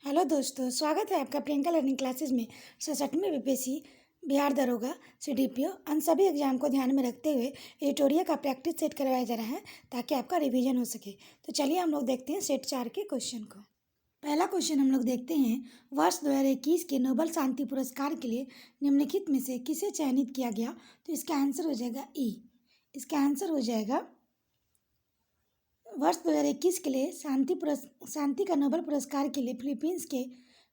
Hello दोस्तों, स्वागत है आपका प्रियंका लर्निंग क्लासेस में। 67वीं बीपीएससी बिहार दरोगा सीडीपीओ उन सभी एग्जाम को ध्यान में रखते हुए एडिटोरियल का प्रैक्टिस सेट करवाया जा रहा है ताकि आपका रिवीजन हो सके। तो चलिए हम लोग देखते हैं सेट 4 के क्वेश्चन को। पहला क्वेश्चन हम लोग देखते हैं, वर्ष 2021 के नोबेल शांति पुरस्कार के लिए निम्नलिखित में से किसे चयनित किया गया? तो इसका आंसर हो जाएगा ई। इसका आंसर हो जाएगा वर्ष 2021 के लिए शांति का नोबेल पुरस्कार के लिए फिलीपींस के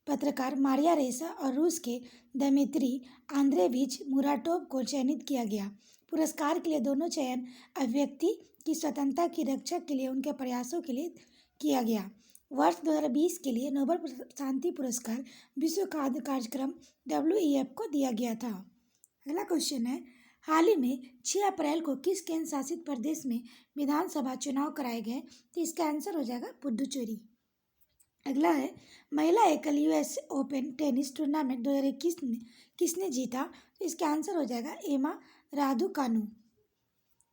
पत्रकार मारिया रेसा और रूस के दमित्री आंद्रेविच मुराटोव को चयनित किया गया। पुरस्कार के लिए दोनों चयन अभिव्यक्ति की स्वतंत्रता की रक्षा के लिए उनके प्रयासों के लिए किया गया। वर्ष 2020 के लिए नोबेल शांति पुरस्कार विश्व खाद्य कार्यक्रम WEF को दिया गया था। अगला क्वेश्चन है, हाल ही में 6 अप्रैल को किस केंद्र शासित प्रदेश में विधानसभा चुनाव कराए गए? तो इसका आंसर हो जाएगा पुडुचेरी। अगला है, महिला एकल US ओपन टेनिस टूर्नामेंट 2021 में किसने जीता? तो इसका आंसर हो जाएगा एमा रादुकानु।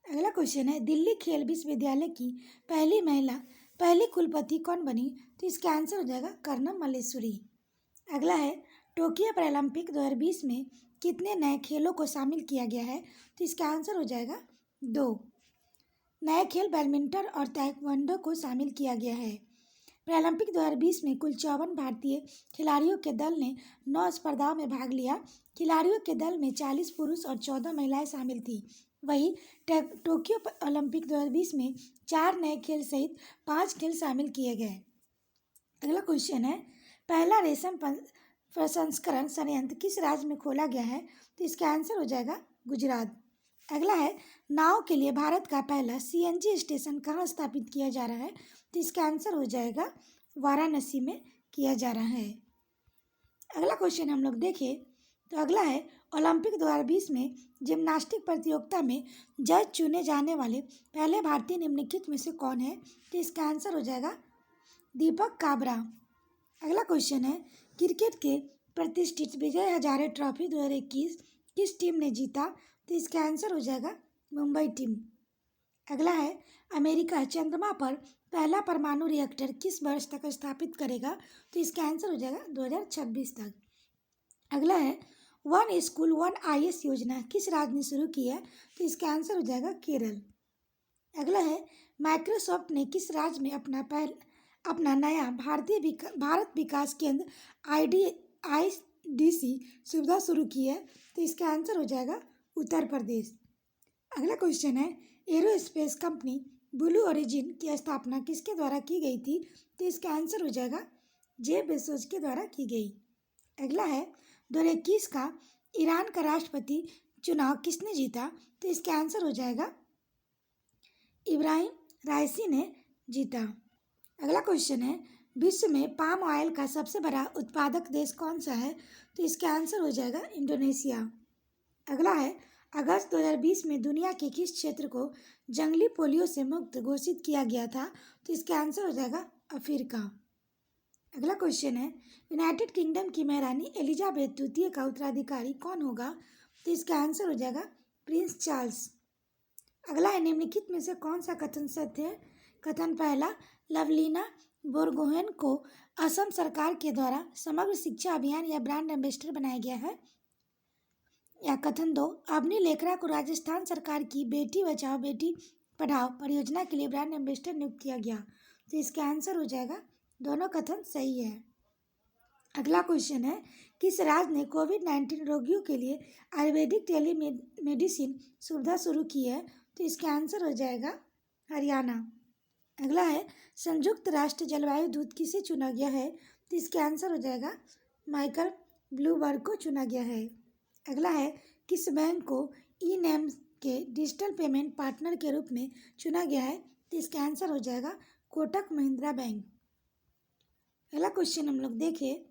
अगला क्वेश्चन है, दिल्ली खेल विश्वविद्यालय की पहली कुलपति कौन बनी? तो इसका आंसर हो जाएगा कर्णम मल्लेश्वरी। अगला है, टोक्यो पैरालंपिक 2020 में कितने नए खेलों को शामिल किया गया है? तो इसका आंसर हो जाएगा 2 नए खेल बैडमिंटन और ताइक्वांडो को शामिल किया गया है। पैरालंपिक 2020 में कुल 54 भारतीय खिलाड़ियों के दल ने 9 स्पर्धाओं में भाग लिया। खिलाड़ियों के दल में 40 पुरुष और 14 महिलाएं शामिल थी। वहीं टोक्यो ओलंपिक 2020 में 4 नए खेल सहित 5 खेल शामिल किए गए। अगला क्वेश्चन है, पहला रेशम प्रसंस्करण संयंत्र किस राज्य में खोला गया है? तो इसका आंसर हो जाएगा गुजरात। अगला है, नाव के लिए भारत का पहला CNG स्टेशन कहाँ स्थापित किया जा रहा है? तो इसका आंसर हो जाएगा वाराणसी में किया जा रहा है। अगला क्वेश्चन हम लोग देखें तो अगला है, ओलंपिक 2020 में जिम्नास्टिक प्रतियोगिता में जज चुने जाने वाले पहले भारतीय निम्नलिखित में से कौन है? तो इसका आंसर हो जाएगा दीपक काबरा। अगला क्वेश्चन है, क्रिकेट के प्रतिष्ठित विजय हजारे ट्रॉफी 2021 किस टीम ने जीता? तो इसका आंसर हो जाएगा मुंबई टीम। अगला है, अमेरिका चंद्रमा पर पहला परमाणु रिएक्टर किस वर्ष तक स्थापित करेगा? तो इसका आंसर हो जाएगा 2026 तक। अगला है, वन स्कूल वन IS योजना किस राज्य ने शुरू की है? तो इसका आंसर हो जाएगा केरल। अगला है, माइक्रोसॉफ्ट ने किस राज्य में अपना नया भारत विकास केंद्र IDC सुविधा शुरू की है? तो इसका आंसर हो जाएगा उत्तर प्रदेश। अगला क्वेश्चन है, एरोस्पेस कंपनी ब्लू ओरिजिन की स्थापना किसके द्वारा की गई थी? तो इसका आंसर हो जाएगा जेफ बेजोस के द्वारा की गई। अगला है, 2021 का ईरान का राष्ट्रपति चुनाव किसने जीता? तो इसका आंसर हो जाएगा इब्राहिम राइसी ने जीता। अगला क्वेश्चन है, विश्व में पाम ऑयल का सबसे बड़ा उत्पादक देश कौन सा है? तो इसका आंसर हो जाएगा इंडोनेशिया। अगला है, अगस्त 2020 में दुनिया के किस क्षेत्र को जंगली पोलियो से मुक्त घोषित किया गया था? तो इसका आंसर हो जाएगा अफ्रीका। अगला क्वेश्चन है, यूनाइटेड किंगडम की महारानी एलिजाबेथ द्वितीय का उत्तराधिकारी कौन होगा? तो इसका आंसर हो जाएगा प्रिंस चार्ल्स। अगला है, निम्नलिखित में से कौन सा कथन सत्य है? कथन पहला, लवलीना बोरगोहेन को असम सरकार के द्वारा समग्र शिक्षा अभियान या ब्रांड एम्बेसडर बनाया गया है। या कथन 2, अवनी लेखरा को राजस्थान सरकार की बेटी बचाओ बेटी पढ़ाओ परियोजना के लिए ब्रांड एम्बेसडर नियुक्त किया गया। तो इसका आंसर हो जाएगा दोनों कथन सही है। अगला क्वेश्चन है, किस राज्य ने कोविड-19 रोगियों के लिए आयुर्वेदिक टेलीमेडिसिन सुविधा शुरू की है? तो इसका आंसर हो जाएगा हरियाणा। अगला है, संयुक्त राष्ट्र जलवायु दूत किसे चुना गया है? तो इसका आंसर हो जाएगा माइकल ब्लूमबर्ग को चुना गया है। अगला है, किस बैंक को ई-नेम के डिजिटल पेमेंट पार्टनर के रूप में चुना गया है? तो इसका आंसर हो जाएगा कोटक महिंद्रा बैंक। अगला क्वेश्चन हम लोग देखें,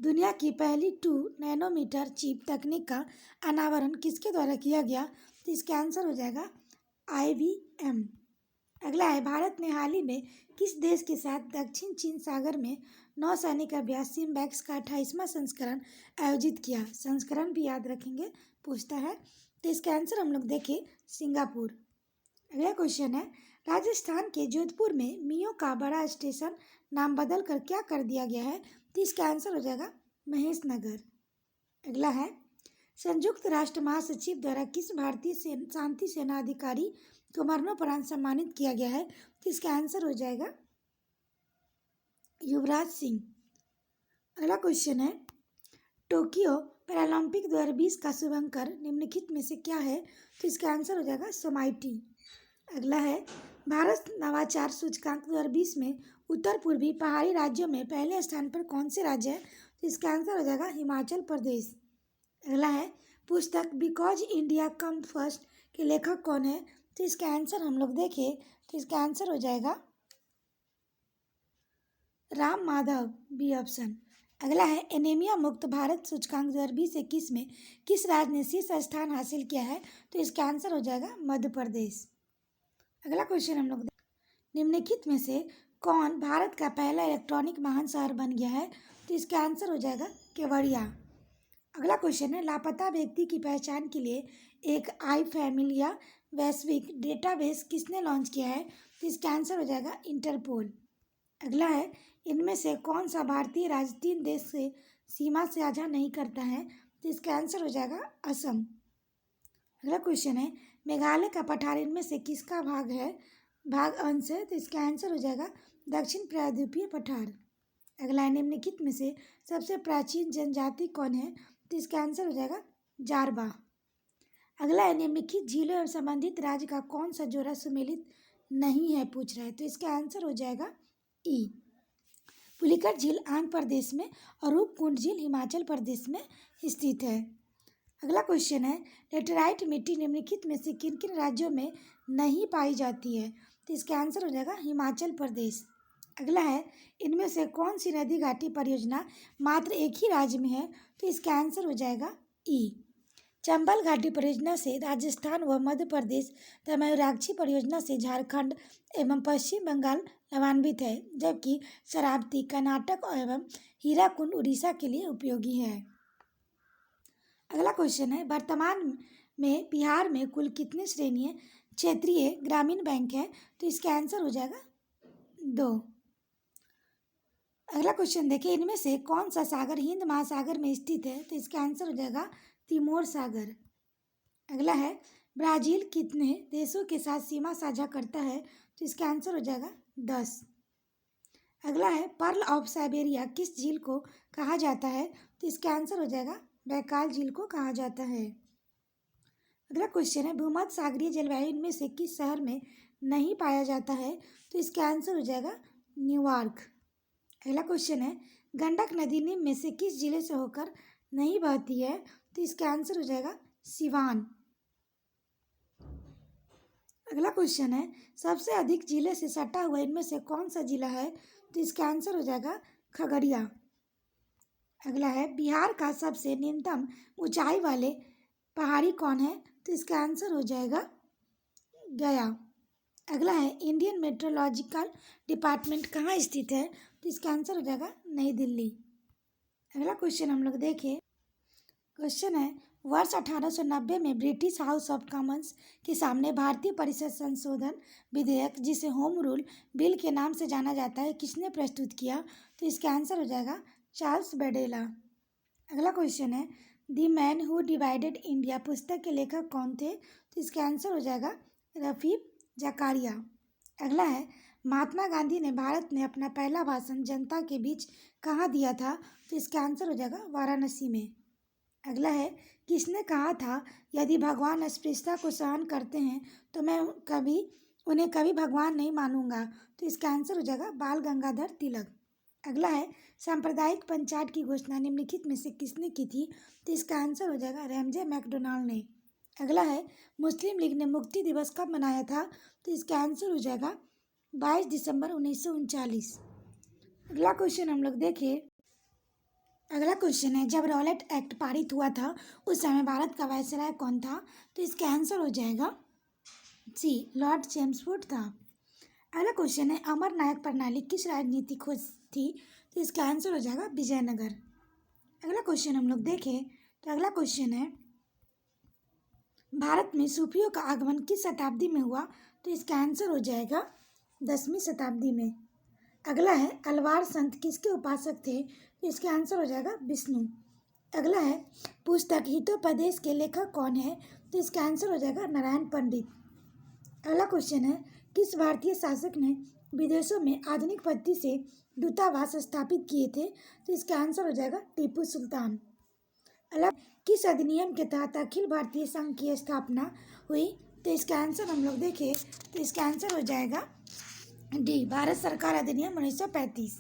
दुनिया की पहली 2 नैनोमीटर चिप तकनीक का अनावरण किसके द्वारा किया गया? तो इसका आंसर हो जाएगा IBM। अगला है, भारत ने हाल ही में किस देश के साथ दक्षिण चीन सागर में नौसैनिक अभ्यास सिम्बैक्स का 28वां संस्करण आयोजित किया? संस्करण भी याद रखेंगे, पूछता है। तो इसका आंसर हम लोग देखें सिंगापुर। अगला क्वेश्चन है, राजस्थान के जोधपुर में मियो का बड़ा स्टेशन नाम बदल कर क्या कर दिया गया है? तो इसका आंसर हो जाएगा महेश नगर। अगला है, संयुक्त राष्ट्र महासचिव द्वारा किस भारतीय शांति सेना अधिकारी को मरणोपरांत सम्मानित किया गया है? तो इसका आंसर हो जाएगा युवराज सिंह। अगला क्वेश्चन है, टोक्यो पैरालंपिक 2020 का शुभंकर निम्नलिखित में से क्या है? तो इसका आंसर हो जाएगा सोमाइटी। अगला है, भारत नवाचार सूचकांक 2020 में उत्तर पूर्वी पहाड़ी राज्यों में पहले स्थान पर कौन से राज्य है? तो इसका आंसर हो जाएगा हिमाचल प्रदेश। अगला है, पुस्तक बिकॉज इंडिया कम फर्स्ट के लेखक कौन है? तो इसका आंसर हम लोग देखें तो इसका आंसर हो जाएगा राम माधव, बी ऑप्शन। अगला है, एनीमिया मुक्त भारत सूचकांक 2020-21 में किस राज्य ने शीर्ष स्थान हासिल किया है? तो इसका आंसर हो जाएगा मध्य प्रदेश। अगला क्वेश्चन हम लोग, निम्नलिखित में से कौन भारत का पहला इलेक्ट्रॉनिक महान शहर बन गया है? तो इसका आंसर हो जाएगा केवड़िया। अगला क्वेश्चन है, लापता व्यक्ति की पहचान के लिए एक आई फैमिली या वैश्विक डेटाबेस किसने लॉन्च किया है? तो इसका आंसर हो जाएगा इंटरपोल। अगला है, इनमें से कौन सा भारतीय राज्य 3 देश से सीमा साझा नहीं करता है? तो इसका आंसर हो जाएगा असम। अगला क्वेश्चन है, मेघालय का पठार इनमें से किसका भाग है? भाग अंश है। तो इसका आंसर हो जाएगा दक्षिण प्रायद्वीपीय पठार। अगला है, निम्नलिखित में से सबसे प्राचीन जनजाति कौन है? तो इसका आंसर हो जाएगा जारबा। अगला है, निम्नलिखित झीलों और संबंधित राज्य का कौन सा जोड़ा सुमेलित नहीं है पूछ रहा है? तो इसका आंसर हो जाएगा ई। पुलिकट झील आंध्र प्रदेश में और रूपकुंड झील हिमाचल प्रदेश में स्थित है। अगला क्वेश्चन है, लेटेराइट मिट्टी निम्नलिखित में से किन किन राज्यों में नहीं पाई जाती है? तो इसका आंसर हो जाएगा हिमाचल प्रदेश। अगला है, इनमें से कौन सी नदी घाटी परियोजना मात्र एक ही राज्य में है? तो इसका आंसर हो जाएगा ई। चंबल घाटी परियोजना से राजस्थान व मध्य प्रदेश तथा मयूराक्षी परियोजना से झारखंड एवं पश्चिम बंगाल लाभान्वित है, जबकि शरावती कर्नाटक एवं हीराकुंड उड़ीसा के लिए उपयोगी है। अगला क्वेश्चन है, वर्तमान में बिहार में कुल कितने श्रेणीय क्षेत्रीय ग्रामीण बैंक है? तो इसका आंसर हो जाएगा 2। अगला क्वेश्चन देखिए, इनमें से कौन सा सागर हिंद महासागर में स्थित है? तो इसका आंसर हो जाएगा तिमोर सागर। अगला है, ब्राजील कितने देशों के साथ सीमा साझा करता है? तो इसका आंसर हो जाएगा 10। अगला है, पर्ल ऑफ साइबेरिया किस झील को कहा जाता है? तो इसका आंसर हो जाएगा बैकाल झील को कहा जाता है। अगला क्वेश्चन है, भूमध्य सागरीय जलवायु इनमें से किस शहर में नहीं पाया जाता है? तो इसका आंसर हो जाएगा न्यूयॉर्क। अगला क्वेश्चन है, गंडक नदी निम्न में से किस जिले से होकर नहीं बहती है? तो इसका आंसर हो जाएगा सिवान। अगला क्वेश्चन है, सबसे अधिक जिले से सटा हुआ इनमें से कौन सा जिला है? तो इसका आंसर हो जाएगा खगड़िया। अगला है, बिहार का सबसे न्यूनतम ऊंचाई वाले पहाड़ी कौन है? तो इसका आंसर हो जाएगा गया। अगला है, इंडियन मेट्रोलॉजिकल डिपार्टमेंट कहाँ स्थित है? तो इसका आंसर हो जाएगा नई दिल्ली। अगला क्वेश्चन हम लोग देखें, क्वेश्चन है, वर्ष 1890 में ब्रिटिश हाउस ऑफ कॉमन्स के सामने भारतीय परिषद संशोधन विधेयक, जिसे होम रूल बिल के नाम से जाना जाता है, किसने प्रस्तुत किया? तो इसका आंसर हो जाएगा चार्ल्स बैडेला। अगला क्वेश्चन है, the man who divided India पुस्तक के लेखक कौन थे? तो इसका आंसर हो जाएगा रफीक जकारिया। अगला है, महात्मा गांधी ने भारत में अपना पहला भाषण जनता के बीच कहाँ दिया था? तो इसका आंसर हो जाएगा वाराणसी में। अगला है, किसने कहा था यदि भगवान अस्पृश्यता को सहन करते हैं तो मैं उन्हें कभी भगवान नहीं मानूंगा? तो इसका आंसर हो जाएगा बाल गंगाधर तिलक। अगला है, सांप्रदायिक पंचायत की घोषणा निम्नलिखित में से किसने की थी? तो इसका आंसर हो जाएगा रैमजे मैकडोनाल्ड ने। अगला है, मुस्लिम लीग ने मुक्ति दिवस कब मनाया था? तो इसका आंसर हो जाएगा 22 दिसंबर 1939। अगला क्वेश्चन हम लोग देखें, अगला क्वेश्चन है, जब रॉलेट एक्ट पारित हुआ था उस समय भारत का वायसराय कौन था? तो इसका आंसर हो जाएगा सी, लॉर्ड चेम्सफोर्ड था। अगला क्वेश्चन है, अमरनायक प्रणाली किस राजनीतिक खोज थी? तो इसका आंसर हो जाएगा विजयनगर। अगला क्वेश्चन हम लोग देखें तो अगला क्वेश्चन है, भारत में सूफियों का आगमन किस शताब्दी में हुआ? तो इसका आंसर हो जाएगा 10वीं शताब्दी में। अगला है अलवार संत किसके उपासक थे, तो इसका आंसर हो जाएगा विष्णु। अगला है पुस्तक हितोपदेश के लेखक कौन है, तो इसका आंसर हो जाएगा नारायण पंडित। अगला क्वेश्चन है किस भारतीय शासक ने विदेशों में आधुनिक पद्धति से दूतावास स्थापित किए थे, तो इसका आंसर हो जाएगा टीपू सुल्तान। अगला किस अधिनियम के तहत अखिल भारतीय संघ की स्थापना हुई, तो इसका आंसर हम लोग देखें तो इसका आंसर हो जाएगा डी भारत सरकार अधिनियम 1935।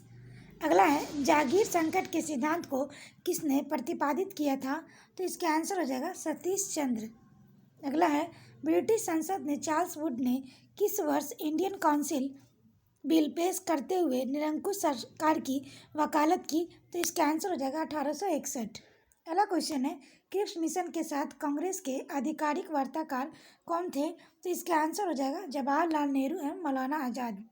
अगला है जागीर संकट के सिद्धांत को किसने प्रतिपादित किया था, तो इसका आंसर हो जाएगा सतीश चंद्र। अगला है ब्रिटिश संसद ने चार्ल्स वुड ने किस वर्ष इंडियन काउंसिल बिल पेश करते हुए निरंकुश सरकार की वकालत की, तो इसका आंसर हो जाएगा 1861। अगला क्वेश्चन है क्रिप्स मिशन के साथ कांग्रेस के आधिकारिक वार्ताकार कौन थे, तो इसका आंसर हो जाएगा जवाहरलाल नेहरू एवं मौलाना आज़ाद।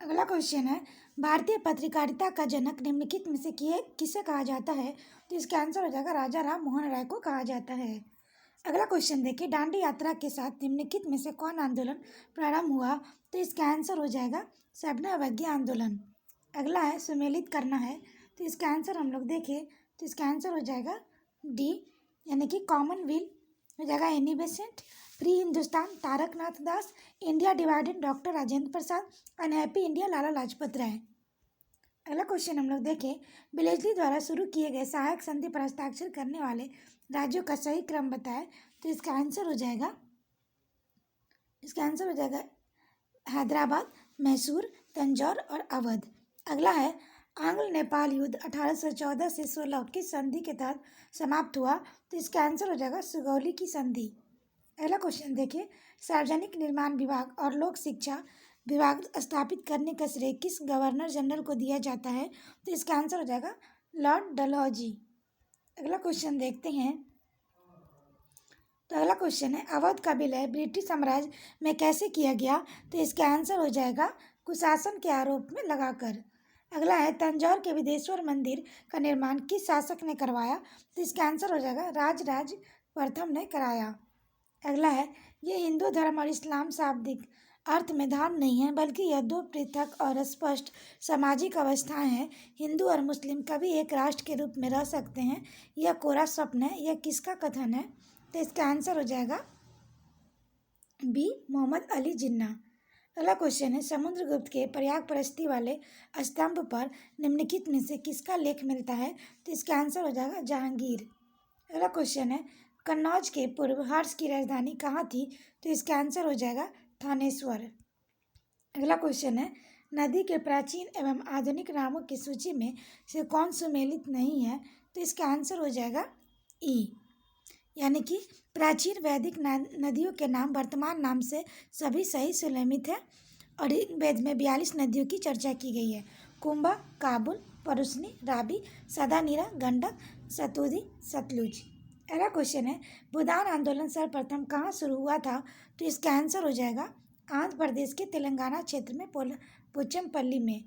अगला क्वेश्चन है भारतीय पत्रकारिता का जनक निम्नलिखित में से किसे कहा जाता है, तो इसका आंसर हो जाएगा राजा राम मोहन राय को कहा जाता है। अगला क्वेश्चन देखिए दांडी यात्रा के साथ निम्नलिखित में से कौन आंदोलन प्रारंभ हुआ, तो इसका आंसर हो जाएगा सबना अवज्ञा आंदोलन। अगला है सुमेलित करना है, तो इसका आंसर हम लोग देखें तो इसका आंसर हो जाएगा डी यानी कि कॉमनवेल्थ हो जाएगा Annie Besant, free Hindustan Taraknath Das, India divided doctor Rajendra Prasad, unhappy India Lala Lajpat Rai. अगला क्वेश्चन हम लोग देखें बिलेजली द्वारा शुरू किए गए सहायक संधि पर हस्ताक्षर करने वाले राज्यों का सही क्रम बताएं, तो इसका आंसर हो जाएगा हैदराबाद, मैसूर, तंजौर और अवध। अगला है आंग्ल नेपाल युद्ध 1814 से 16 किस संधि के तहत समाप्त हुआ, तो इसका आंसर हो जाएगा सुगौली की संधि। अगला क्वेश्चन देखिए सार्वजनिक निर्माण विभाग और लोक शिक्षा विभाग स्थापित करने का श्रेय किस गवर्नर जनरल को दिया जाता है, तो इसका आंसर हो जाएगा लॉर्ड डलहौजी। अगला क्वेश्चन देखते हैं तो अगला क्वेश्चन है अवध का विलय ब्रिटिश साम्राज्य में कैसे किया गया, तो इसका आंसर हो जाएगा कुशासन के आरोप में लगाकर। अगला है तंजौर के विदेश्वर मंदिर का निर्माण किस शासक ने करवाया, तो इसका आंसर हो जाएगा राजराज प्रथम ने कराया। अगला है ये हिंदू धर्म और इस्लाम शाब्दिक अर्थ में धर्म नहीं है बल्कि यह दो पृथक और स्पष्ट सामाजिक अवस्थाएं हैं। हिंदू और मुस्लिम कभी एक राष्ट्र के रूप में रह सकते हैं, यह कोरा स्वप्न है। यह किसका कथन है, तो इसका आंसर हो जाएगा बी मोहम्मद अली जिन्ना। अगला क्वेश्चन है समुद्रगुप्त के प्रयाग परस्ती वाले स्तंभ पर निम्नलिखित में से किसका लेख मिलता है, तो इसका आंसर हो जाएगा जहांगीर। अगला क्वेश्चन है कन्नौज के पूर्व हर्ष की राजधानी कहाँ थी, तो इसका आंसर हो जाएगा थानेश्वर। अगला क्वेश्चन है नदी के प्राचीन एवं आधुनिक नामों की सूची में से कौन सुमेलित नहीं है, तो इसका आंसर हो जाएगा ई यानी कि प्राचीन वैदिक नदियों के नाम वर्तमान नाम से सभी सही सुमेलित है और वेद में 42 नदियों की चर्चा की गई है। कुंभा, काबुल, परुस्नी, रावी, सदानीरा, गंडक, सतुदी, सतलुज। अगला क्वेश्चन है भूदान आंदोलन सर्वप्रथम कहाँ शुरू हुआ था, तो इसका आंसर हो जाएगा आंध्र प्रदेश के तेलंगाना क्षेत्र में पोचमपल्ली में।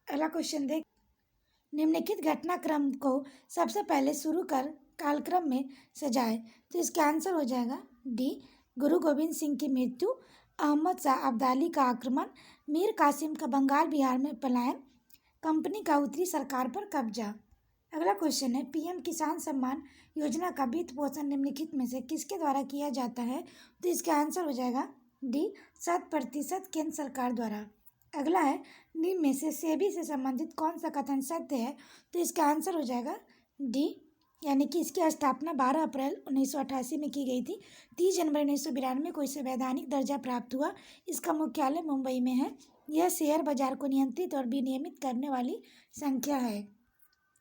अगला क्वेश्चन देख निम्नलिखित घटनाक्रम को सबसे पहले शुरू कर कालक्रम में सजाए, तो इसका आंसर हो जाएगा डी गुरु गोविंद सिंह की मृत्यु, अहमद शाह अब्दाली का आक्रमण, मीर कासिम का बंगाल बिहार में पलायन, कंपनी का उत्तरी सरकार पर कब्जा। अगला क्वेश्चन है पीएम किसान सम्मान योजना का वित्त पोषण निम्नलिखित में से किसके द्वारा किया जाता है, तो इसका आंसर हो जाएगा डी 100% केंद्र सरकार द्वारा। अगला है निम्न में से सेबी से संबंधित कौन सा कथन सत्य है, तो इसका आंसर हो जाएगा डी यानी कि इसकी स्थापना 12 अप्रैल 1988 में की गई थी। 30 जनवरी 1992 को इसे वैधानिक दर्जा प्राप्त हुआ। इसका मुख्यालय मुंबई में है। यह शेयर बाजार को नियंत्रित और विनियमित करने वाली संख्या है।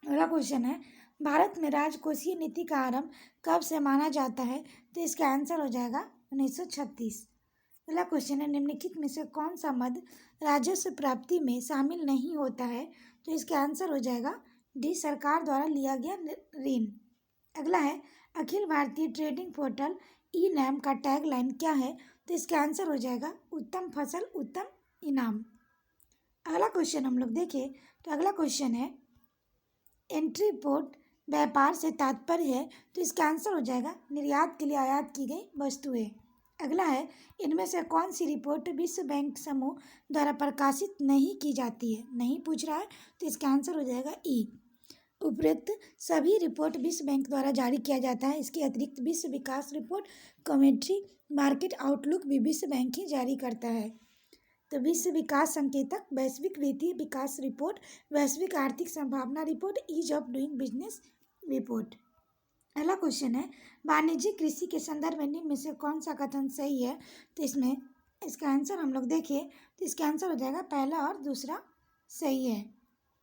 अगला क्वेश्चन है भारत में राजकोषीय नीति का आरंभ कब से माना जाता है, तो इसका आंसर हो जाएगा 1936। अगला क्वेश्चन है निम्नलिखित में से कौन सा मद राजस्व प्राप्ति में शामिल नहीं होता है, तो इसका आंसर हो जाएगा डी सरकार द्वारा लिया गया ऋण। अगला है Akhil Bharatiya trading portal e NAM का टैगलाइन क्या है, तो इसका आंसर हो जाएगा उत्तम फसल उत्तम इनाम। अगला क्वेश्चन हम लोग देखें तो अगला क्वेश्चन है एंट्री पोर्ट व्यापार से तात्पर्य है, तो इसका आंसर हो जाएगा निर्यात के लिए आयात की गई वस्तुएं। अगला है, इनमें से कौन सी रिपोर्ट विश्व बैंक समूह द्वारा प्रकाशित नहीं की जाती है? नहीं पूछ रहा है, तो इसका आंसर हो जाएगा ई। उपरोक्त सभी रिपोर्ट विश्व बैंक द्वारा जारी किया जाता है। इसके अतिरिक्त विश्व विकास रिपोर्ट, कमेंट्री, मार्केट आउटलुक भी विश्व बैंक ही जारी करता है। तो विश्व विकास संकेतक, वैश्विक वित्तीय विकास रिपोर्ट, वैश्विक आर्थिक संभावना report, ease of doing business report. अगला क्वेश्चन है, वाणिज्यिक कृषि के संदर्भ में निम्न में से कौन सा कथन सही है? तो इसमें इसका आंसर हम लोग देखें तो इसका आंसर हो जाएगा पहला और दूसरा सही है।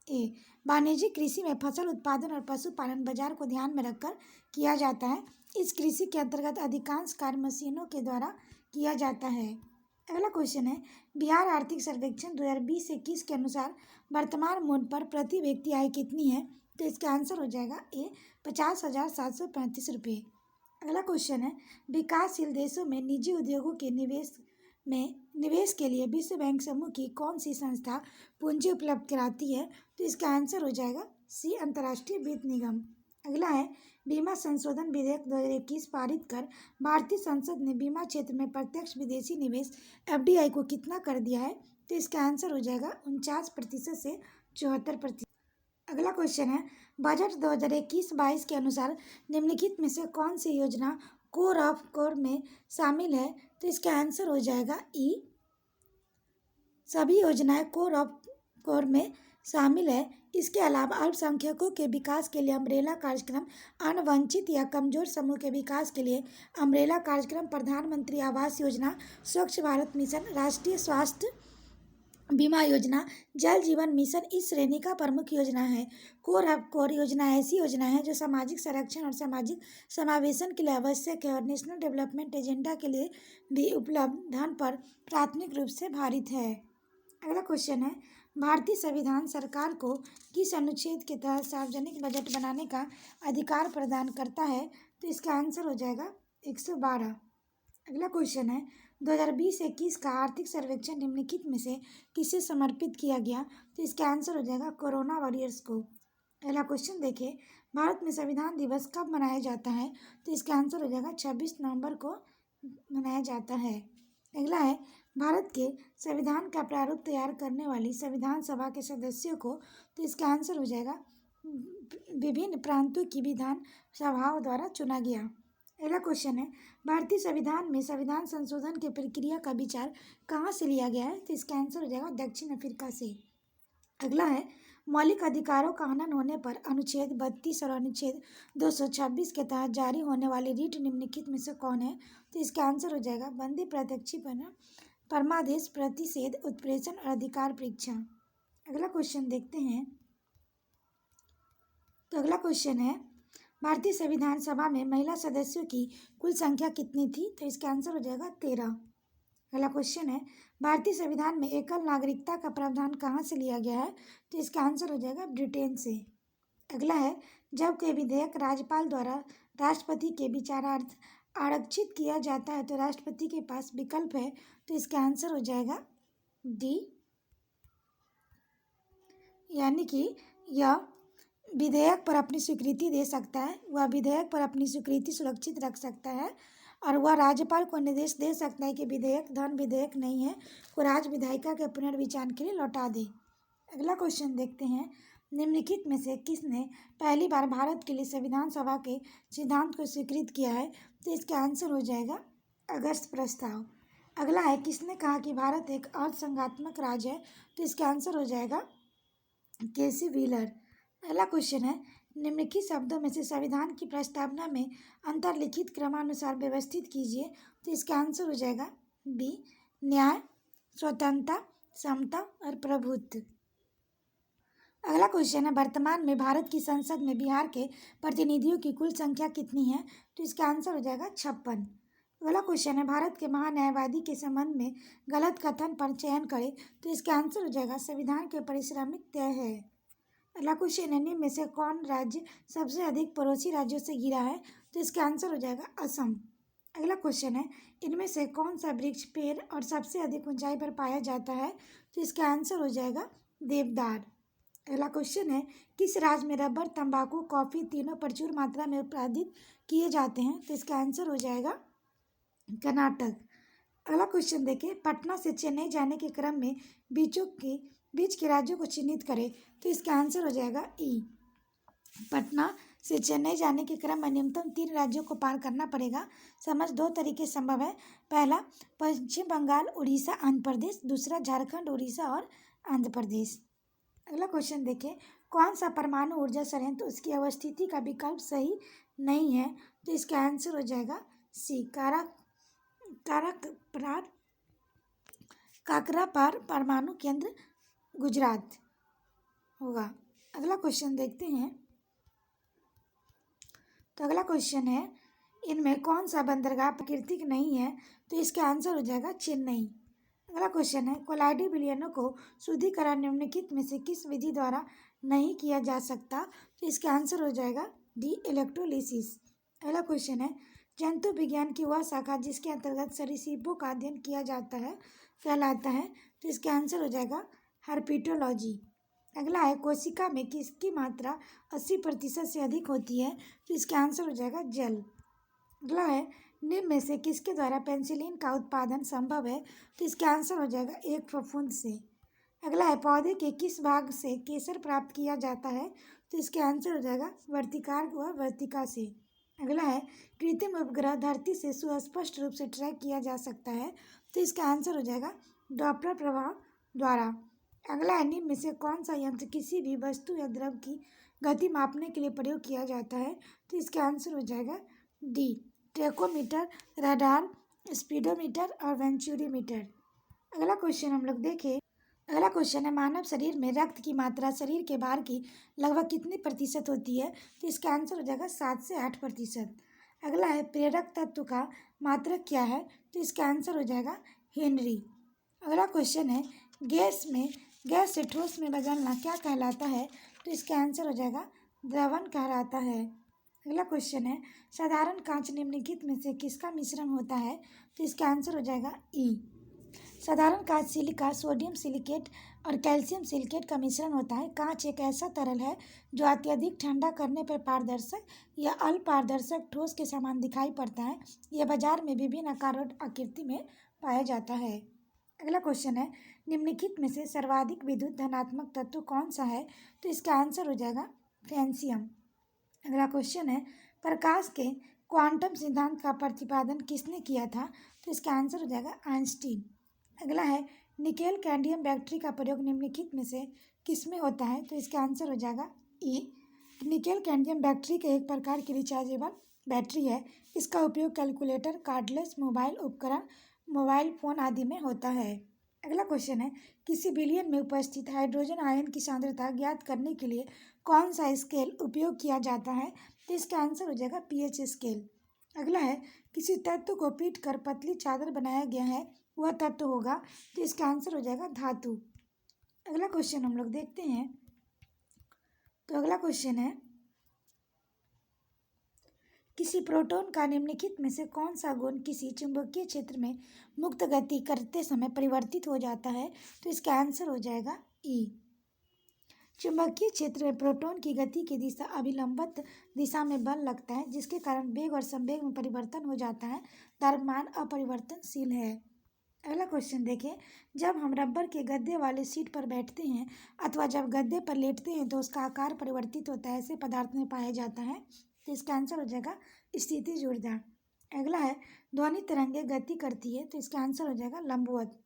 ए, वाणिज्यिक कृषि में फसल उत्पादन और पशुपालन बाजार को ध्यान में रखकर किया जाता है। इस कृषि के अंतर्गत अधिकांश कार्य मशीनों के द्वारा किया जाता है। अगला क्वेश्चन है, बिहार आर्थिक सर्वेक्षण 2020-21 के अनुसार वर्तमान मूल्य पर प्रति व्यक्ति आय कितनी है? तो इसका आंसर हो जाएगा ए, 50,735 रुपये। अगला क्वेश्चन है, विकासशील देशों में निजी उद्योगों के निवेश के लिए विश्व बैंक समूह की कौन सी संस्था पूंजी उपलब्ध कराती है? तो इसका आंसर हो जाएगा सी, अंतर्राष्ट्रीय वित्त निगम। अगला है, बीमा संशोधन विधेयक 2021 पारित कर भारतीय संसद ने बीमा क्षेत्र में प्रत्यक्ष विदेशी निवेश एफडीआई को कितना कर दिया है? तो इसका आंसर हो जाएगा 49% से 74%। अगला क्वेश्चन है, बजट 2021-22 के अनुसार निम्नलिखित में से कौन सी योजना कोर ऑफ कोर में शामिल है? तो इसका आंसर हो जाएगा ई, सभी योजनाएं कोर ऑफ कोर में शामिल है। इसके अलावा अल्पसंख्यकों के विकास के लिए अम्ब्रेला कार्यक्रम, अनवंचित या कमजोर समूह के विकास के लिए अम्ब्रेला कार्यक्रम, प्रधानमंत्री आवास योजना, स्वच्छ भारत मिशन, राष्ट्रीय स्वास्थ्य बीमा योजना, जल जीवन मिशन इस श्रेणी का प्रमुख योजना है। कोर ऑफ कोर योजना ऐसी योजना है जो सामाजिक संरक्षण और सामाजिक समावेशन के लिए आवश्यक है और नेशनल डेवलपमेंट एजेंडा के लिए भी उपलब्ध धन पर प्राथमिक रूप से भारित है। अगला क्वेश्चन है, भारतीय संविधान सरकार को किस अनुच्छेद के तहत सार्वजनिक बजट बनाने का अधिकार प्रदान करता है? तो इसका आंसर हो जाएगा 112। अगला क्वेश्चन है, 2020-21 का आर्थिक सर्वेक्षण निम्नलिखित में से किसे समर्पित किया गया? तो इसका आंसर हो जाएगा कोरोना वॉरियर्स को। अगला क्वेश्चन देखिए, भारत में संविधान दिवस कब मनाया जाता है? तो इसका आंसर हो जाएगा 26 नवंबर को मनाया जाता है। अगला है, भारत के संविधान का प्रारूप तैयार करने वाली संविधान सभा के सदस्यों को, तो इसका आंसर हो जाएगा विभिन्न प्रांतों की विधान सभाओं द्वारा चुना गया। अगला क्वेश्चन है, भारतीय संविधान में संविधान संशोधन की प्रक्रिया का विचार कहाँ से लिया गया है? तो इसका आंसर हो जाएगा दक्षिण अफ्रीका से। अगला है, मौलिक अधिकारों का हनन होने पर अनुच्छेद 32 और अनुच्छेद 226 के तहत जारी होने वाली रीट निम्नलिखित में से कौन है? तो इसका आंसर हो जाएगा बंदी प्रत्यक्षीकरण, परमादेश, प्रतिषेध, उत्प्रेषण और अधिकार परीक्षा। अगला क्वेश्चन देखते हैं। तो अगला क्वेश्चन है, भारतीय संविधान सभा में महिला सदस्यों की कुल संख्या कितनी थी? तो इसका आंसर हो जाएगा 13। अगला क्वेश्चन है, भारतीय संविधान में एकल नागरिकता का प्रावधान कहाँ से लिया गया है? तो इसका आंसर हो जाएगा ब्रिटेन से। अगला है, जब कोई विधेयक राज्यपाल द्वारा राष्ट्रपति के विचारार्थ आरक्षित किया जाता है तो राष्ट्रपति के पास विकल्प है। तो इसका आंसर हो जाएगा डी, यानी कि यह विधेयक पर अपनी स्वीकृति दे सकता है, वह विधेयक पर अपनी स्वीकृति सुरक्षित रख सकता है और वह राज्यपाल को निर्देश दे सकता है कि विधेयक धन विधेयक नहीं है, को राज्य विधायिका के पुनर्विचार के लिए लौटा दे। अगला क्वेश्चन देखते हैं, निम्नलिखित में से किसने पहली बार भारत के लिए संविधान सभा के सिद्धांत को स्वीकृत किया है? तो इसका आंसर हो जाएगा अगस्त प्रस्ताव। अगला है, किसने कहा कि भारत एक अर्धसंघात्मक राज्य है? तो इसका आंसर हो जाएगा केसी व्हीलर। अगला क्वेश्चन है, निम्नलिखित शब्दों में से संविधान की प्रस्तावना में अंतर्लिखित क्रमानुसार व्यवस्थित कीजिए। तो इसका आंसर हो जाएगा बी, न्याय, स्वतंत्रता, समता और प्रभुत्व। अगला क्वेश्चन है, वर्तमान में भारत की संसद में बिहार के प्रतिनिधियों की कुल संख्या कितनी है? तो इसका आंसर हो जाएगा 56। अगला क्वेश्चन है, भारत के महान्यायवादी के संबंध में गलत कथन पर चयन करें। तो इसका आंसर हो जाएगा संविधान के परिश्रमिक तय है। अगला क्वेश्चन है, निम्न में से कौन राज्य सबसे अधिक पड़ोसी राज्यों से घिरा है? तो इसका आंसर हो जाएगा असम। अगला क्वेश्चन है, इनमें से कौन सा वृक्ष पेड़ और सबसे अधिक ऊंचाई पर पाया जाता है? तो इसका आंसर हो जाएगा देवदार। अगला क्वेश्चन है, किस राज्य में रबर, तंबाकू, कॉफी तीनों प्रचुर मात्रा में उत्पादित किए जाते हैं? तो इसका आंसर हो जाएगा कर्नाटक। अगला क्वेश्चन देखिए, पटना से चेन्नई जाने के क्रम में बीच के राज्यों को चिन्हित करें। तो इसका आंसर हो जाएगा ई। पटना से चेन्नई जाने के क्रम में न्यूनतम 3 राज्यों को पार करना पड़ेगा। समझ 2 तरीके संभव है। पहला, पश्चिम बंगाल, उड़ीसा, आंध्र प्रदेश। दूसरा, झारखंड, उड़ीसा और आंध्र प्रदेश। अगला क्वेश्चन देखिए, कौन सा परमाणु ऊर्जा संयंत्र उसकी अवस्थिति का विकल्प सही नहीं है। तो इसका आंसर हो जाएगा सी, काकरापार परमाणु केंद्र, गुजरात होगा। अगला क्वेश्चन देखते हैं। तो अगला क्वेश्चन है, इनमें कौन सा बंदरगाह प्राकृतिक नहीं है। तो इसका आंसर हो जाएगा चेन्नई। अगला क्वेश्चन है, कोलाइडी विलयनों को शुद्धिकरण निम्नलिखित में से किस विधि द्वारा नहीं किया जा सकता। तो इसका आंसर हो जाएगा डी, इलेक्ट्रोलिसिस। अगला क्वेश्चन है, जंतु विज्ञान की वह शाखा जिसके अंतर्गत सरीसृपों का अध्ययन किया जाता है कहलाता है। तो इसका आंसर हो जाएगा हर्पिटोलॉजी। अगला है, कोशिका में किसकी मात्रा 80% से अधिक होती है। तो इसका आंसर हो जाएगा जल। अगला है, निम्न में से किसके द्वारा पेनिसिलिन का उत्पादन संभव है। तो इसका आंसर हो जाएगा एक फफूंद से। अगला है, पौधे के किस भाग से केसर प्राप्त किया जाता है। तो इसका आंसर हो जाएगा वर्तिकार्क व वर्तिका से। अगला है, कृत्रिम उपग्रह धरती से सुस्पष्ट रूप से ट्रैक किया जा सकता है। तो इसका आंसर हो जाएगा डॉपलर प्रभाव द्वारा। अगला है, निम्न में से कौन सा यंत्र किसी भी वस्तु या द्रव की गति मापने के लिए प्रयोग किया जाता है। तो इसका आंसर हो जाएगा डी, ट्रैकोमीटर, रडार, स्पीडोमीटर और वेंचुरीमीटर। अगला क्वेश्चन हम लोग देखें। अगला क्वेश्चन है, मानव शरीर में रक्त की मात्रा शरीर के भार की लगभग कितनी प्रतिशत होती है। तो इसका आंसर हो जाएगा 7 से 8%। अगला है, प्रेरक तत्व का मात्रक क्या है। तो इसका आंसर हो जाएगा हेनरी। अगला क्वेश्चन है, गैस से ठोस में बदलना क्या कहलाता है। तो इसका आंसर हो जाएगा द्रवण कहलाता है। अगला क्वेश्चन है, साधारण कांच निम्नलिखित में से किसका मिश्रण होता है। तो इसका आंसर हो जाएगा ई। साधारण कांच सिलिका, सोडियम सिलिकेट और कैल्शियम सिलिकेट का मिश्रण होता है। कांच एक ऐसा तरल है जो अत्यधिक ठंडा करने पर पारदर्शक या अल्पारदर्शक ठोस के समान दिखाई पड़ता है। यह बाजार में विभिन्न आकार और आकृति में पाया जाता है। अगला क्वेश्चन है, निम्नलिखित में से सर्वाधिक विद्युत धनात्मक तत्व कौन सा है। तो इसका आंसर हो जाएगा फ्रेंसियम। अगला क्वेश्चन है, प्रकाश के क्वांटम सिद्धांत का प्रतिपादन किसने किया था। तो इसका आंसर हो जाएगा आइंस्टीन। अगला है, निकेल कैडमियम बैटरी का प्रयोग निम्नलिखित में से किसमें होता है। तो इसका आंसर हो जाएगा ई। निकेल कैडमियम बैटरी के एक प्रकार की रिचार्जेबल बैटरी है। इसका उपयोग कैलकुलेटर, कार्डलेस मोबाइल उपकरण, मोबाइल फोन आदि में होता है। अगला क्वेश्चन है, किसी विलयन में उपस्थित हाइड्रोजन आयन की सांद्रता ज्ञात करने के लिए कौन सा स्केल उपयोग किया जाता है। तो इसका आंसर हो जाएगा पीएच स्केल। अगला है, किसी तत्व को पीट कर पतली चादर बनाया गया है, वह तत्व होगा। तो इसका आंसर हो जाएगा धातु। अगला क्वेश्चन हम लोग देखते हैं। तो अगला क्वेश्चन है, किसी प्रोटॉन का निम्नलिखित में से कौन सा गुण किसी चुंबकीय क्षेत्र में मुक्त गति करते समय परिवर्तित हो जाता है। तो इसका आंसर हो जाएगा ई। चुंबकीय क्षेत्र में प्रोटॉन की गति की दिशा अभिलंबित दिशा में बल लगता है, जिसके कारण वेग और संवेग में परिवर्तन हो जाता है। द्रव्यमान अपरिवर्तनशील है। अगला क्वेश्चन देखिए, जब हम रबर के गद्दे वाले सीट पर बैठते हैं अथवा जब गद्दे पर लेटते हैं तो उसका आकार परिवर्तित होता है, ऐसे पदार्थ में पाया जाता है। तो इसका आंसर हो जाएगा स्थितिज ऊर्जा। अगला है, ध्वनि तरंगें गति करती है। तो इसका आंसर हो जाएगा लंबवत।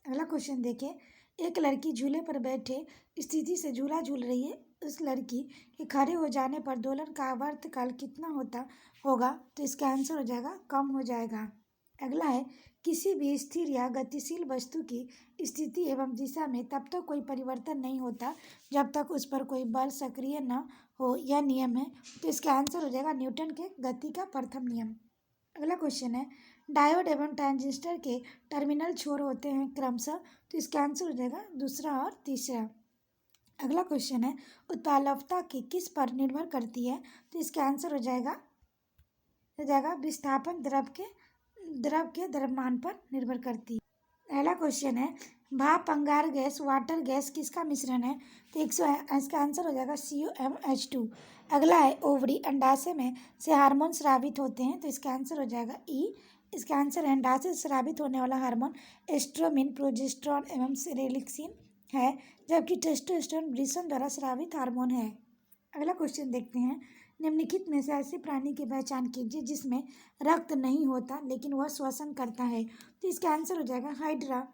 अगला क्वेश्चन देखिए, एक लड़की झूले पर बैठे स्थिति से झूला झूल रही है। उस लड़की के खड़े हो जाने पर दोलन का आवर्तकाल कितना होगा। तो इसका आंसर हो जाएगा कम हो जाएगा। अगला है, किसी भी स्थिर या गतिशील वस्तु की स्थिति एवं दिशा में तब तक कोई परिवर्तन नहीं होता जब तक उस पर कोई बल सक्रिय न हो, यह नियम है। तो इसका आंसर हो जाएगा न्यूटन के गति का प्रथम नियम। अगला क्वेश्चन है, डायोड एवं ट्रांजिस्टर के टर्मिनल छोर होते हैं क्रमशः। तो इसका आंसर हो जाएगा दूसरा और तीसरा। अगला क्वेश्चन है, उत्पादकता की किस पर निर्भर करती है। तो इसका आंसर हो जाएगा विस्थापन द्रव के द्रव्यमान पर निर्भर करती है। अगला क्वेश्चन है, भाप, अंगार गैस, वाटर गैस किसका मिश्रण है। तो इसका आंसर हो जाएगा CuMH2। अगला है, ओवरी अंडाशय में से हार्मोन स्रावित होते हैं। तो इसका आंसर हो जाएगा ई, इसका आंसर है अंडाशय से स्रावित होने वाला हार्मोन एस्ट्रोमिन, प्रोजेस्टेरॉन एवं सेरोटोनिन है, जबकि टेस्टोस्टेरोन वृषण द्वारा स्रावित हार्मोन है। अगला क्वेश्चन देखते हैं। निम्नलिखित में से ऐसे प्राणी की पहचान कीजिए जिसमें रक्त नहीं होता लेकिन वह श्वसन करता है। तो इसका आंसर हो जाएगा हाइड्रा।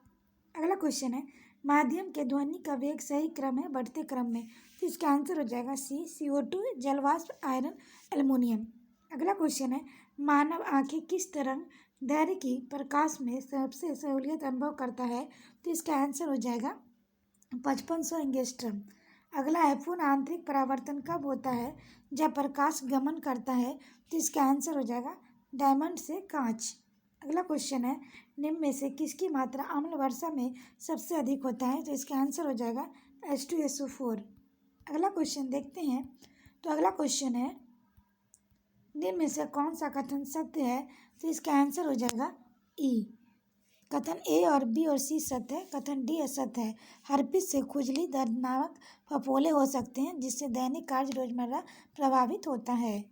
अगला क्वेश्चन है, माध्यम के ध्वनि का वेग सही क्रम है बढ़ते क्रम में। तो इसका आंसर हो जाएगा सी, CO2, जलवाष्प, आयरन, एल्युमिनियम। अगला क्वेश्चन है, मानव आंखें किस तरंग दैर्ध्य की प्रकाश में सबसे सहूलियत अनुभव करता है। तो इसका आंसर हो जाएगा 5500 एंगस्ट्रम। अगला है, पूर्ण आंतरिक परावर्तन कब होता है, जब प्रकाश गमन करता है। तो इसका आंसर हो जाएगा डायमंड से कांच। अगला क्वेश्चन है, निम्न में से किसकी मात्रा अम्ल वर्षा में सबसे अधिक होता है। तो इसका आंसर हो जाएगा H2SO4। अगला क्वेश्चन देखते हैं। तो अगला क्वेश्चन है, निम्न में से कौन सा कथन सत्य है। तो इसका आंसर हो जाएगा ई। कथन ए और बी और सी सत्य है, कथन डी असत्य है। हर्पिस से खुजली, दर्दनाक फफोले हो सकते हैं जिससे दैनिक कार्य रोजमर्रा प्रभावित होता है।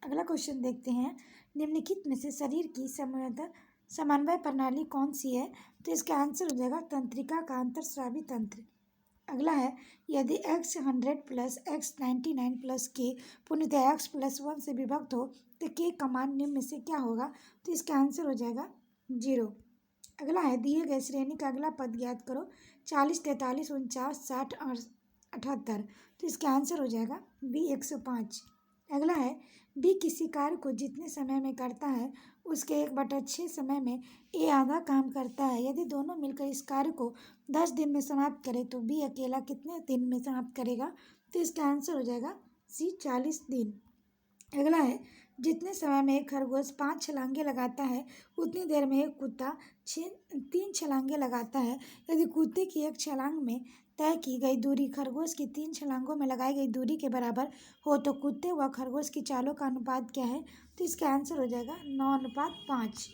अगला क्वेश्चन देखते हैं। निम्नलिखित में से शरीर की समन्वय प्रणाली कौन सी है। तो इसका आंसर हो जाएगा तंत्रिका का अंतर्स्रावी तंत्र। अगला है, यदि x100 + x99 + k पूर्णतः x + 1 से विभक्त हो तो k का मान निम्न में से क्या होगा। तो इसका आंसर हो जाएगा 0। अगला है, दिए गए श्रेणी का अगला पद ज्ञात करो। 40, 43, 49, 60 और 78। तो इसका आंसर हो जाएगा बी 105। अगला है, बी किसी कार्य को जितने समय में करता है उसके 1/6 समय में ए आधा काम करता है। यदि दोनों मिलकर इस कार्य को 10 दिन में समाप्त करें तो बी अकेला कितने दिन में समाप्त करेगा। तो इसका आंसर हो जाएगा सी 40 दिन। अगला है, जितने समय में एक खरगोश 5 छलांगे लगाता है उतनी देर में एक कुत्ता 3 छलांगे लगाता है। यदि कुत्ते की एक छलांग में तय की गई दूरी खरगोश की 3 छलांगों में लगाई गई दूरी के बराबर हो तो कुत्ते व खरगोश की चालों का अनुपात क्या है। तो इसका आंसर हो जाएगा 9:5।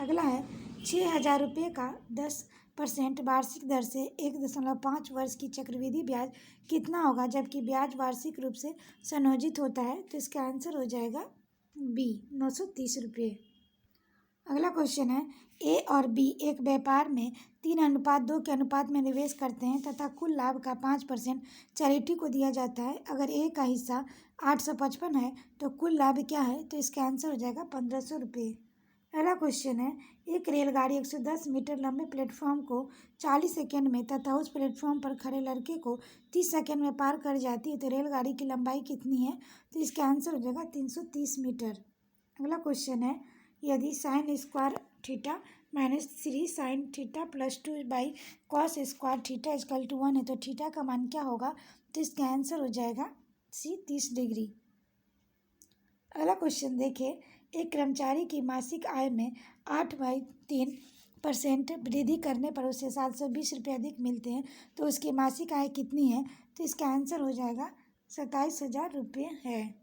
अगला है, 6,000 रुपये का 10% वार्षिक दर से 1.5 वर्ष की चक्रवृद्धि ब्याज कितना होगा जबकि ब्याज वार्षिक रूप से संयोजित होता है। तो इसका आंसर हो जाएगा बी 930 रुपये। अगला क्वेश्चन है, ए और बी एक व्यापार में 3:2 के अनुपात में निवेश करते हैं तथा कुल लाभ का 5% चैरिटी को दिया जाता है। अगर ए का हिस्सा 855 है तो कुल लाभ क्या है। तो इसका आंसर हो जाएगा 1500 रुपये। अगला क्वेश्चन है, एक रेलगाड़ी 110 मीटर लंबे प्लेटफॉर्म को 40 सेकेंड में तथा उस प्लेटफॉर्म पर खड़े लड़के को 30 सेकेंड में पार कर जाती है तो रेलगाड़ी की लंबाई कितनी है। तो इसका आंसर हो जाएगा 330 मीटर। अगला क्वेश्चन है, यदि sin² theta -3 sin theta +2/cos² theta = 1 है तो थीटा का मान क्या होगा। तो इसका आंसर हो जाएगा सी 30 डिग्री। अगला क्वेश्चन देखिए, एक कर्मचारी की मासिक आय में 8/3% वृद्धि करने पर उसे 720 रुपये अधिक मिलते हैं तो उसकी मासिक आय कितनी है। तो इसका आंसर हो जाएगा 27,000 रुपये है।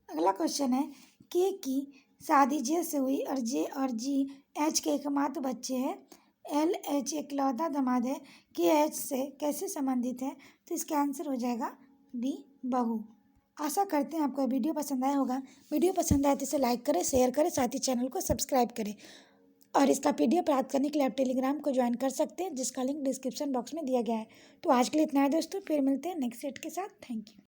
अगला क्वेश्चन है, के की शादी जे से हुई और जे और जी एच के एकमात्र बच्चे हैं। एल एच इकलौता दामाद है, के एच से कैसे संबंधित है। तो इसका आंसर हो जाएगा बी बहू। आशा करते हैं आपको वीडियो पसंद आया होगा। वीडियो पसंद आए तो इसे लाइक करें, शेयर करें, साथ ही चैनल को सब्सक्राइब करें और इसका PDF प्राप्त करने के लिए आप टेलीग्राम को ज्वाइन कर सकते हैं जिसका लिंक डिस्क्रिप्शन बॉक्स में दिया गया है। तो आज के लिए इतना है दोस्तों, फिर मिलते हैं नेक्स्ट सेट के साथ। Thank you.